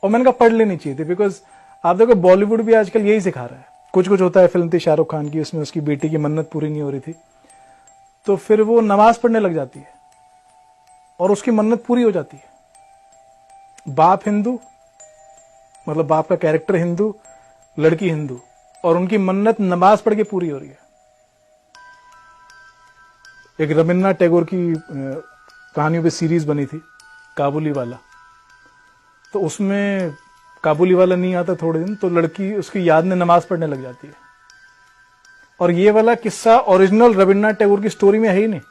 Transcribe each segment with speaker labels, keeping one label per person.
Speaker 1: और मैंने कहा पढ़ लेनी चाहिए थी, बिकॉज आप देखो बॉलीवुड भी आजकल यही सिखा रहा है। कुछ कुछ होता है, फिल्म थी शाहरुख खान की, उसमें उसकी बेटी की मन्नत पूरी नहीं हो रही थी, तो फिर वो नमाज पढ़ने लग जाती है और उसकी मन्नत पूरी हो जाती है। बाप हिंदू, मतलब बाप का कैरेक्टर हिंदू, लड़की हिंदू, और उनकी मन्नत नमाज पढ़ के पूरी हो रही है। एक रविन्द्रनाथ टैगोर की कहानियों पे सीरीज बनी थी, काबुली वाला, तो उसमें काबुली वाला नहीं आता थोड़े दिन, तो लड़की उसकी याद में नमाज पढ़ने लग जाती है। और ये वाला किस्सा ओरिजिनल रविन्द्रनाथ टैगोर की स्टोरी में है ही नहीं।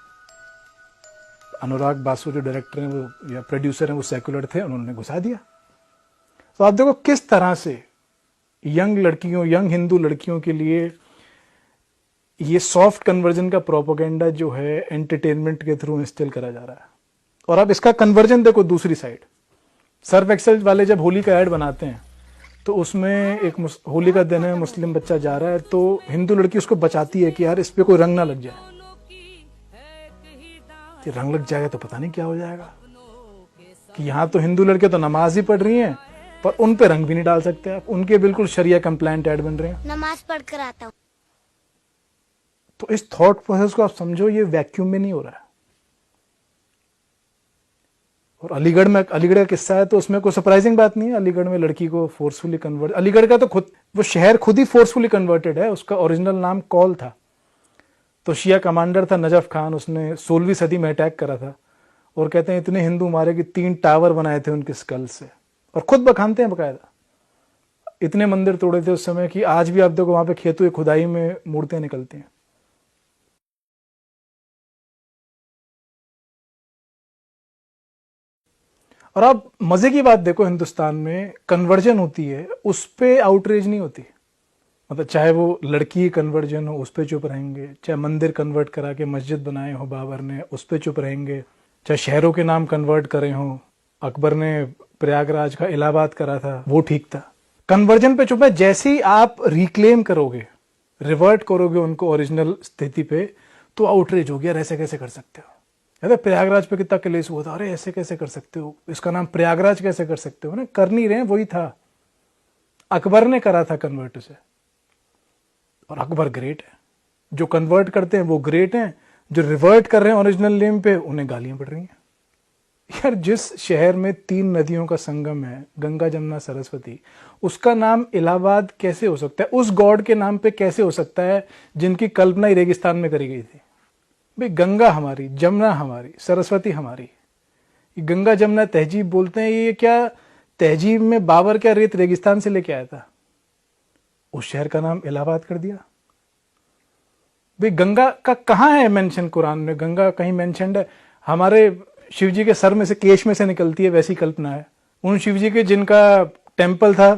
Speaker 1: अनुराग बासु जो डायरेक्टर हैं वो या प्रोड्यूसर हैं वो सेक्युलर थे, उन्होंने घुसा दिया। तो आप देखो किस तरह से यंग लड़कियों, यंग हिंदू लड़कियों के लिए ये सॉफ्ट कन्वर्जन का प्रोपेगेंडा जो है एंटरटेनमेंट के थ्रू इंस्टॉल करा जा रहा है। और अब इसका कन्वर्जन देखो दूसरी साइड, सर्फ एक्सेल वाले जब होली का ऐड बनाते हैं तो उसमें एक होली का दिन है, मुस्लिम बच्चा जा रहा है, तो हिंदू लड़की उसको बचाती है कि यार इस पे कोई रंग ना लग जाए, कि रंग लग जाएगा तो पता नहीं क्या हो जाएगा, कि यहाँ तो हिंदू लड़के तो नमाज ही पढ़ रही हैं पर उन पे रंग भी नहीं डाल सकते आप, उनके बिल्कुल शरिया कंप्लायंट ऐड बन रहे हैं।
Speaker 2: नमाज पढ़ कर आता हूँ।
Speaker 1: तो इस थॉट प्रोसेस को आप समझो, ये वैक्यूम में नहीं हो रहा है। और अलीगढ़ में, अलीगढ़ का किस्सा है तो उसमें कोई सरप्राइजिंग बात नहीं है। अलीगढ़ में लड़की को फोर्सफुली कन्वर्ट, अलीगढ़ का तो खुद वो शहर खुद ही फोर्सफुली कन्वर्टेड है। उसका ओरिजिनल नाम कौल था, तो शिया कमांडर था नजफ खान, उसने 16वीं सदी में अटैक करा था और कहते हैं इतने हिंदू मारे कि 3 टावर बनाए थे उनके स्कल से, और खुद बखानते हैं बकायदा। इतने मंदिर तोड़े थे उस समय कि आज भी आप देखो वहां पे खेतों की खुदाई में मूर्तियां निकलती हैं। और आप मजे की बात देखो, हिंदुस्तान में कन्वर्जन होती है उस पे आउटरीच नहीं होती। मतलब चाहे वो लड़की कन्वर्जन हो उस पे चुप रहेंगे, चाहे मंदिर कन्वर्ट करा के मस्जिद बनाए हो बाबर ने उस पे चुप रहेंगे, चाहे शहरों के नाम कन्वर्ट करे हो, अकबर ने प्रयागराज का इलाहाबाद करा था वो ठीक था, कन्वर्जन पे चुप है। जैसे ही आप रिक्लेम करोगे, रिवर्ट करोगे उनको ओरिजिनल स्थिति पे, तो आउटरीच हो गया, ऐसे कैसे कर सकते हो। अरे प्रयागराज पे कितना क्लेश हुआ था, अरे ऐसे कैसे कर सकते हो, इसका नाम प्रयागराज कैसे कर सकते हो ना, कर नहीं रहे, वही था, अकबर ने करा था कन्वर्ट उसे। और अकबर ग्रेट है, जो कन्वर्ट करते हैं वो ग्रेट हैं, जो रिवर्ट कर रहे हैं ओरिजिनल नेम पे उन्हें गालियां पड़ रही हैं। यार जिस शहर में 3 नदियों का संगम है, गंगा जमुना सरस्वती, उसका नाम इलाहाबाद कैसे हो सकता है, उस गॉड के नाम पे कैसे हो सकता है जिनकी कल्पना ही रेगिस्तान में करी गई थी। भाई गंगा हमारी, जमुना हमारी, सरस्वती हमारी, गंगा जमुना तहजीब बोलते हैं, ये क्या तहजीब में बाबर क्या रेत रेगिस्तान से लेके आया था, उस शहर का नाम इलाहाबाद कर दिया। भाई गंगा का कहां है मेंशन कुरान में, गंगा कहीं मेंशन्ड है? हमारे शिव जी के सर में से, केश में से निकलती है, वैसी कल्पना है। उन शिव जी के जिनका टेम्पल था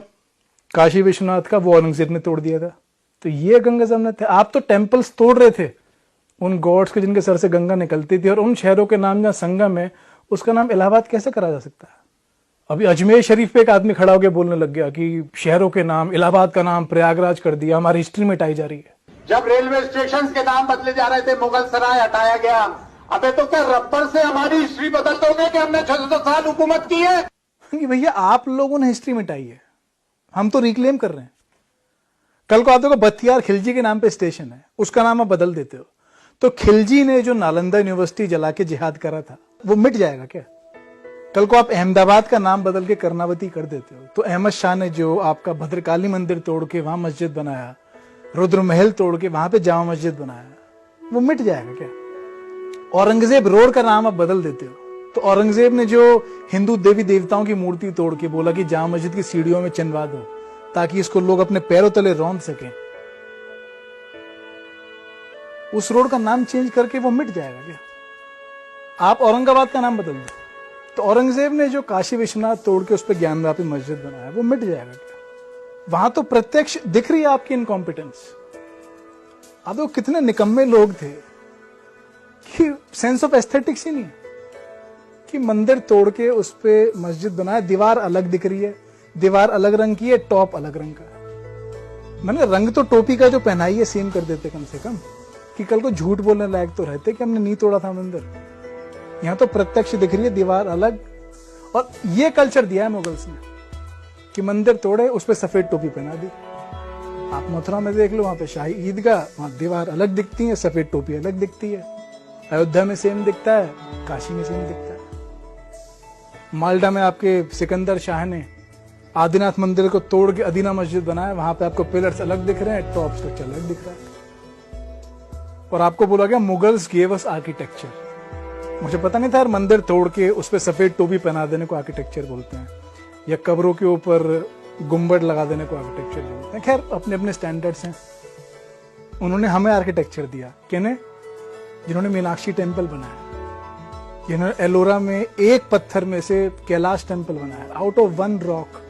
Speaker 1: काशी विश्वनाथ का, वो औरंगजेब ने तोड़ दिया था, तो ये गंगा जमुना थे। आप तो टेम्पल्स तोड़ रहे थे उन गॉड्स के जिनके सर से गंगा निकलती थी, और उन शहरों के नाम जहां संगम है उसका नाम इलाहाबाद कैसे करा जा सकता है? अभी अजमेर शरीफ पे एक आदमी खड़ा होकर बोलने लग गया कि शहरों के नाम, इलाहाबाद का नाम प्रयागराज कर दिया, हमारी हिस्ट्री मिटाई जा रही है।
Speaker 3: जब रेलवे स्टेशन के नाम बदले जा रहे थे, मुगल सराय हटाया गया, अबे तो क्या रबर से हमारी हिस्ट्री बदल दोगे कि हमने 600 साल हुकूमत की है?
Speaker 1: भैया आप लोगों ने हिस्ट्री मिटाई है, हम तो रिक्लेम कर रहे हैं। कल को आप देखो बख्तियार खिलजी के नाम पे स्टेशन है, उसका नाम आप बदल देते हो, तो खिलजी ने जो नालंदा यूनिवर्सिटी जला के जिहाद करा था वो मिट जाएगा क्या? कल को आप अहमदाबाद का नाम बदल के कर्नावती कर देते हो, तो अहमद शाह ने जो आपका भद्रकाली मंदिर तोड़ के वहां मस्जिद बनाया, रुद्र महल तोड़ के वहां पे जामा मस्जिद बनाया, वो मिट जाएगा क्या? औरंगजेब रोड का नाम आप बदल देते हो, तो औरंगजेब ने जो हिंदू देवी देवताओं की मूर्ति तोड़ के बोला कि जामा मस्जिद की सीढ़ियों में चिनवा दो ताकि इसको लोग अपने पैरों तले रौंद सकें, उस रोड का नाम चेंज करके वो मिट जाएगा क्या? आप औरंगाबाद का नाम बदल दो, तो औरंगजेब ने जो काशी विश्वनाथ तोड़ के उस पर ज्ञानवापी मस्जिद बनाया वो मिट जाएगा क्या? वहां तो प्रत्यक्ष दिख रही है आपकी इनकॉम्पिटेंस। अब वो कितने निकम्मे लोग थे कि सेंस ऑफ एस्थेटिक्स ही नहीं है, कि मंदिर तोड़ के उस पे मस्जिद बनाया, दीवार अलग दिख रही है, दीवार अलग रंग की है, टॉप अलग रंग का है। मैंने रंग तो टोपी का जो पहनाई है सेम कर देते कम से कम, कि कल को झूठ बोलने लायक तो रहते कि हमने नहीं तोड़ा था मंदिर। यहां तो प्रत्यक्ष दिख रही है, दीवार अलग। और ये कल्चर दिया है मुगल्स ने, कि मंदिर तोड़े, उस पर सफेद टोपी पहना दी। आप मथुरा में देख लो, वहां पे शाही ईदगाह, वहां दीवार अलग दिखती है, सफेद टोपी अलग दिखती है। अयोध्या में सेम दिखता है, काशी में सेम दिखता है। माल्टा में आपके सिकंदर शाह ने आदिनाथ मंदिर को तोड़ के अदीना मस्जिद बनाया, वहां पे आपको पिलर्स अलग दिख रहे हैं, टॉप स्ट्रक्चर अलग दिख रहा है। और आपको बोला गया मुगल्स गेव अस आर्किटेक्चर। मुझे पता नहीं था यार, मंदिर तोड़ के उस पर सफेद टोपी पहना देने को आर्किटेक्चर बोलते हैं, या कब्रों के ऊपर गुम्बद लगा देने को आर्किटेक्चर बोलते हैं। खैर, अपने अपने स्टैंडर्ड्स हैं। उन्होंने हमें आर्किटेक्चर दिया, किन्हें? जिन्होंने मीनाक्षी टेम्पल बनाया, जिन्होंने एलोरा में एक पत्थर में से कैलाश टेम्पल बनाया, आउट ऑफ वन रॉक।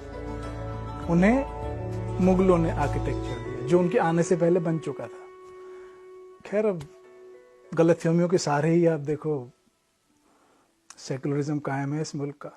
Speaker 1: उन्हें मुगलों ने आर्किटेक्चर दिया, जो उनके आने से पहले बन चुका था। खैर, अब गलतफहमियों के सारे ही आप देखो, सेकुलरिज्म कायम है इस मुल्क का।